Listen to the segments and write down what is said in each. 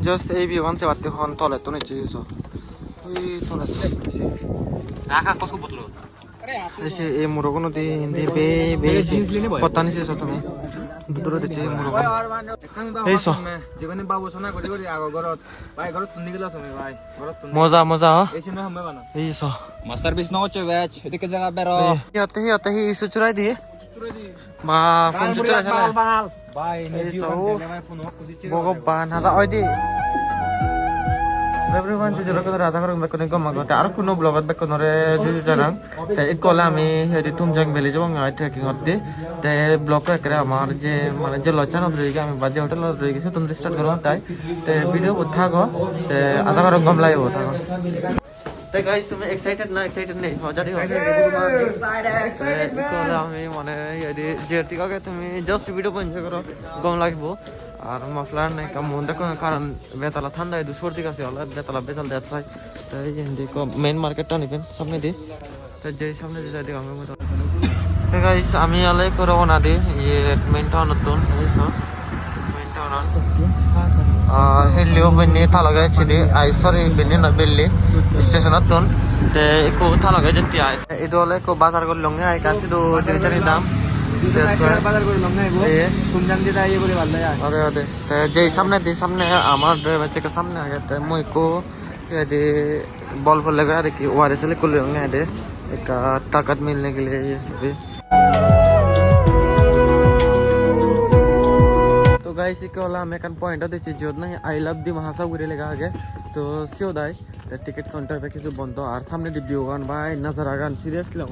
just এই বিমান সে বাতি হন তলে তো নিচে এসো ওই তলে রাখা কত বদলো এসে এই মুরগো নদী হিন্দি বে বেশি কথা নিছে এসো তুমি দূরে দিচ্ছে মুরগো এইসো যেখানে বাবু সোনা করি করি আগো ঘরত ভাই ঘরত তুনি গেলা তুমি ভাই ঘরত তুনি মজা মজা এসে না হামে বানা এইসো মাস্টার পিস না হচ্ছে ব্যাচ এদিকে জায়গা বেরো হতে হি ইসু চুরাই দিয়ে মা ফোন চুরাই চলে ভাই এইসো ফোন কুছি ভগবান হাজা ওই দি everyone যে জলক রাজা করং বেকনে গমাগতে আর কোনো ব্লগত বেকনরে যে জানাং তে একলা আমি হেদি তুমজাং বেলি জবং আই ট্রেকিং হতে তে ব্লগ করে আমার যে মানে যে লচান রইগে আমি বাজে হোটেল রই গেছে তুমি স্টার্ট করো তাই তে ভিডিও উঠা গো তে আজা করং গমলাই উঠা গো তে গাইস তুমি এক্সাইটেড নেই হজারি হবে এক্সাইটেড একলা আমি মানে হেদি যেটি কাকে তুমি জাস্ট ভিডিও এনজয় করো গম লাগবো আর মাফলার নাই কাম মন দেখো কারণ বেতালা ঠান্ডা এই দুশোর দিকে আছে হলে বেতালা বেচাল দেয় চাই তাই দেখো মেন মার্কেটটা নিবেন সামনে দিয়ে তাই যে সামনে যে যাই দেখো আমি গাইস আমি আলে করবো না দি ইয়ে মেন টাউন নতুন এইসো মেন টাউন হেলিও বেনি থালা গাইছি দি আই সরি বেনি না বেললি স্টেশন নতুন তে একো থালা গাই যেতে আই এই দলে কো বাজার করে লঙ্গে আই কাছে দো জিনিসের দাম বাজার করে লম নাই গো তুমি জান দিতা ইয়ে করে ভালো লাগে আরে আরে তে যে সামনে আমার বাচ্চা के सामने आ गया তে মই কো ये बॉल पर लगा देखिए ओआरएस ले कुल होंगे दे एक ताकत मिलने के लिए ये तो गाइस के वाला मैं कन पॉइंट देछि जोद नहीं आई लव दी महासा गुरे लगा आगे तो सियोदाई टिकट काउंटर पे কিছু বন্ধ আর সামনে দি বিওগান ভাই नजर आगान सीरियसली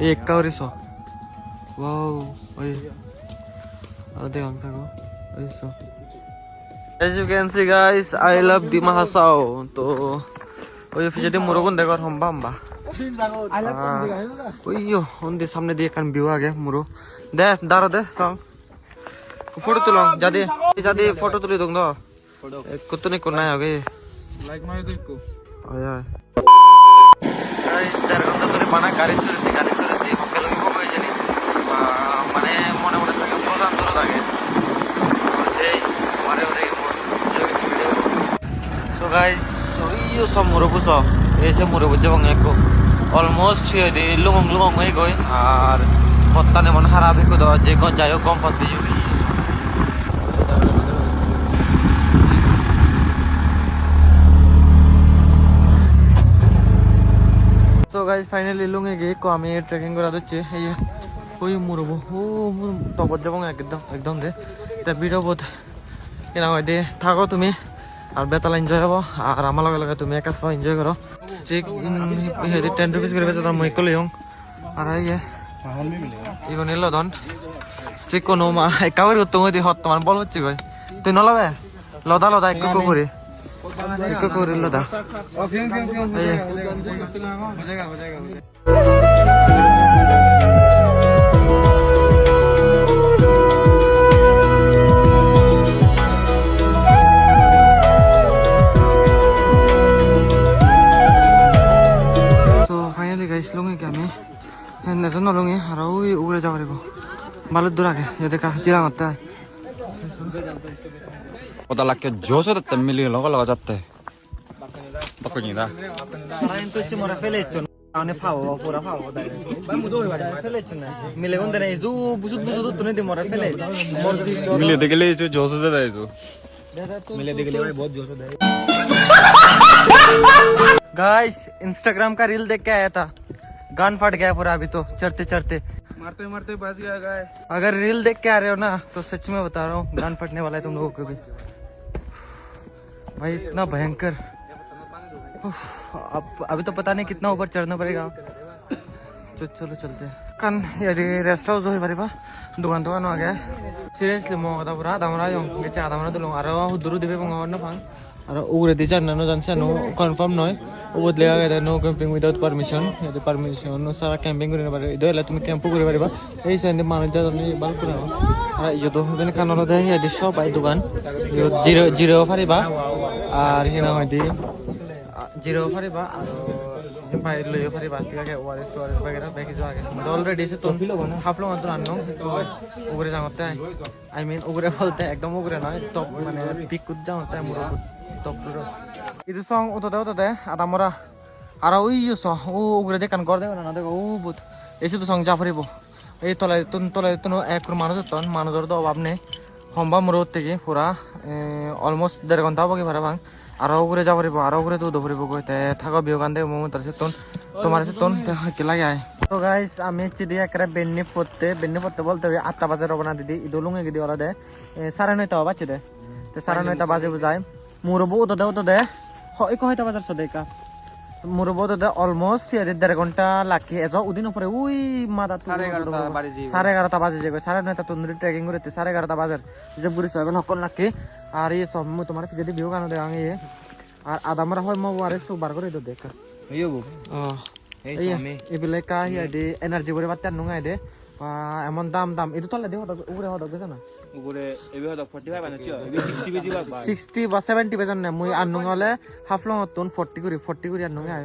एक का और सो वाओ ओए আর দেখুন থাকো এইসো as you can see guys I love the mahasao তো ওই ফিজে মুরগুন দেখার হম্বা আই লাভ কোন দিকে না ওইও ওন্দি সামনে দিয়ে কান ভিউ আগে মুরো দে দাঁড়া দে সং ফটো তুলং যাদি ফটো তুলি দং দো কত নে কোন নাই আগে লাইক মারি দেখো আয় গাইস তার কথা করে বানা গাড়ি চড়তে মক্কা লাগি কই জানি মানে মনে মনে সাকে প্রধান ধরে থাকে যে মারে ওরে so guys so iyo sa murugo so ese murugo jabang eko almost chhe de lungong ei goi ar pottane mon harabe ko do je ko jayo kom pat bi so guys finally lunge ge ko ami trekking kora dicche ei ওই মুরবো ও টপত যাব একদম দে তা video বহুত কেনা হয় দে থাকো তুমি আর বেতালা enjoy হবো আর আমার লগে তুমি একা সব এনজয় করো স্টিক হেদি 10 রুপিস করে বেচে তার মই কলে হং আর ইয়ে ইবন এলো দন স্টিক কোনো মা একাবার তুমি দি হত তোমার বল হচ্ছে কই তুই নলাবে লদা একটু করে লদা ও ফিং বুঝেগা লুঙ্গি কি আমি নেজন লুঙ্গি আর ওই উড়ে যাব পারিব বালুর দূর আগে দেখা জিরা মারতে पता लग के जोश होता मिली लोग लगा जाते पकड़नी था लाइन तो च मोरा फेले च आने फाओ पूरा फाओ दाइ भाई मुदो होय बारे फेले च ना मिले कोन देने जु बुसुत तने दे मोरा फेले मोर मिले देख ले जो जोश होता है जो मिले देख ले भाई बहुत जोश होता है गाइस इंस्टाग्राम का रील देख के आया था गान फट गया पूरा अभी तो चढ़ते मारते बच गया गाइस अगर रील देख के आ रहे हो ना तो सच में बता रहा हूँ गान फटने वाला है तुम लोगों को भी भाई इतना भयंकर अभी तो पता नहीं कितना ऊपर चढ़ना पड़ेगा चलो चलते कान यदि रेस्ट हाउस हो पारिबा दुकान आ गया सिरियसली मो कथा पूरा दामरा यं गेचे आदामरा दलो आरो हुदुरु दिबे बंग न फां आरो उरे दिजा ननो जानसे नो कंफर्म नय ओबद लेगा गया नो कैंपिंग विदाउट परमिशन यदि परमिशन नो सारा कैंपिंग करे पारे इदो তুমি ক্যাম্প করে পারিবা এই সেন্দি মানুষ যা তুমি বাল করে আর ইয়ো তো বেন কানর যায় यदि সব আই দোকান জিরো পারিবা আর হিনা হইদি জিরো পারিবা আর বাইরে লইও পারিবা ঠিক আছে ওয়ারেস টোয়ারেস বাগেরা বেকি যাও আগে অলরেডি এসে তো হাফলো মাত্র আনো ওগরে যাওতে আই মিন ওগরে বলতে একদম ওগরে নয় টপ মানে পিকুত যাওতে মুরো টপ পুরো ಇದು ಸಾಂಗ್ ಓದೋದೆ ಅದಮರ আর ওই ও ওগরে দেখান কর দেবে না দেখো ও বুত এসে তো সঙ্গে জাফরিব এই তলায় এক মানুষ মানুষের তো অভাব নেই সম্ভব রোদ থেকে পুরা অলমোস্ট 1.5 ঘন্টা হবো কি ভাড়া ভাঙ আরো ওগরে যাফরিব আরো ওগরে তো উদফরিব গই থাকো বিয়ে কান্দে মোমতার সে তোমার সে কি লাগে আয় তো গাইস আমি চিদি একরে বেন্নি পড়তে বলতে 8টা বাজে রবনা দিদি ইদলুঙে গিদি ওরা দে 9:30 বাজে দে 9:30 বাজে বুঝাই মুরবো তো দে হয় কয়টা বাজার সদে কা মুরবো তো অলমোস্ট 1.5 ঘন্টা লাগে এজ উদিন উপরে ওই মাদা 11:30 বাজে যে 9:30 তন্দুরি ট্রেকিং করতে 11:30 বাজার যে বুড়ি সবেন হকল লাগে আর এই সব তোমার যদি ভিউ গানো দে আগে আর আদামরা হয় মো আরে সুবার করে তো দেখ ইয়োগো এই এবিলে কা হিয়া দে এনার্জি করে বাত নুঙাই দে এমন দাম এটা তলে দে উপরে হদ গেছে না উপরে এবি হদ 45 বানাচ্ছি এবি 60 বেজি বা 60 বা 70 বেজন না মুই আর নুঙালে হাফ লং তন 40 করি আর নুঙাই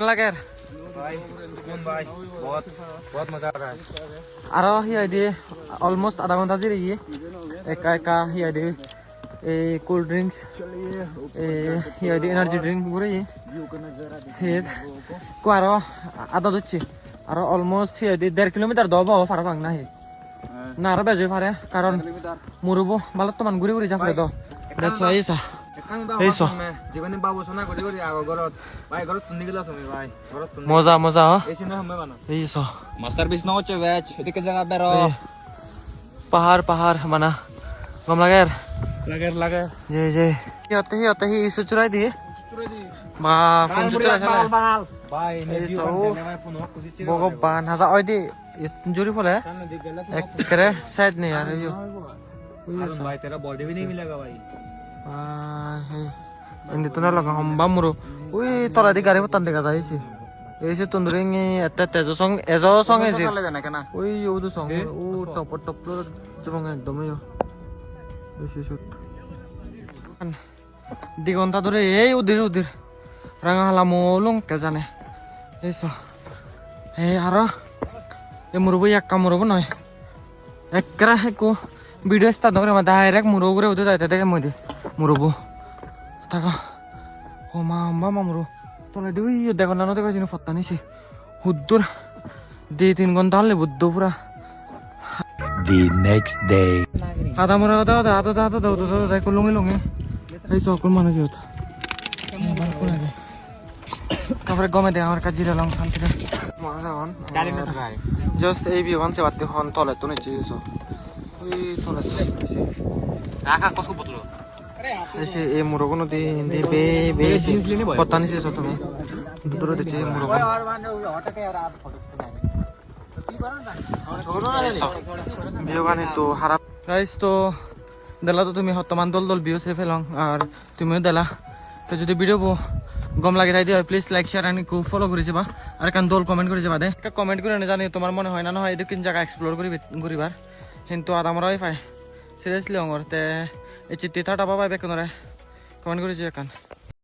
লাগে ভাই সুকুন ভাই বহুত মজা आ रहा है আর হিয়া দিয়ে অলমোস্ট আধা ঘন্টা জিরে গিয়ে একা হিয়া দিয়ে এই কোল্ড ড্রিঙ্কস হিয়া দিয়ে এনার্জি ড্রিঙ্ক ঘুরে হে আরো আধা দিচ্ছি আর অলমোস্ট হিয়া দিয়ে 1.5 কিলোমিটার দবা পারা ভাঙ না হে না আরো বেজে পারে কারণ মুরুবো ভালো তো মান ঘুরে ঘুরে যাবে তো দেখছো এইসো জীবনে বাবু সোনা করে করে আগো ঘরত ভাই ঘরত তুনি গেলা তুমি ভাই ঘরত তুনি মজা এসি না হামে বানা এইসো মাস্টারপিস না হচ্ছে ব্যাচ এদিকে জায়গা বেরো পাহাড় মানা গম লাগে লাগে যে হিয়াতে হি ইসু চুরাই দিয়ে মা ফোন চুরাই চলে ভাই এইসো ফোন কুছি ভগবান হাজা ওই দি জুরি ফলে সামনে দিক গেলা একরে সাইড নেই আর ভাই তেরা বডি भी नहीं मिलेगा भाई hindi to na lang hamba muro uy tola di gari putan de gaza isi isi tunduring ette tezo song isi uy udu song top lo jabang ekdom yo isi shoot digonta dore ei udir ranga hala molong ke jane eso aro e murubo yakka murubo noy ekkara ko video start করে মা direct মুরো করে উঠে যাইতে দেখে মই দি মুরবো থাকা ও মা মুরো তোলে দিই দেখো না দেখো জিনিস ফত্তা নিছি হুদ্দুর 2-3 ঘন্টা হলে বুদ্ধ পুরা the next day আদা মুরা আদা দেখো লুঙ্গি এই সকল মানুষ হতো তারপরে গমে দেয় আমার কাছে জিরা লং শান্তিতে জাস্ট এই বি ওয়ান সে বাতে হন তোলে তো নিচে এসো রাখা কসকো বতলো এসে এই মুরগনো দি হিন্দি বে পতা নিছে সো তুমি দূরে দিছে মুরগন ভিউ গানে তো হারাপ গাইস তো দেলা তো তুমি হতমান দল ভিউ সে ফেলং আর তুমিও দেলা তো যদি ভিডিও গম লাগে তাই দিও please like share and follow করে যাবা আর কান দল কমেন্ট করে যাবা দে কমেন্ট করে না জানি তোমার মনে হয় না হয় এটা কিন জায়গা এক্সপ্লোর করিবার কিন্তু আদামরাই পাই সিরিয়াসলি অঙ্গর তে এই চিত্তি থাটা পাবাই বেকনরে কমেন্ট করে যে কান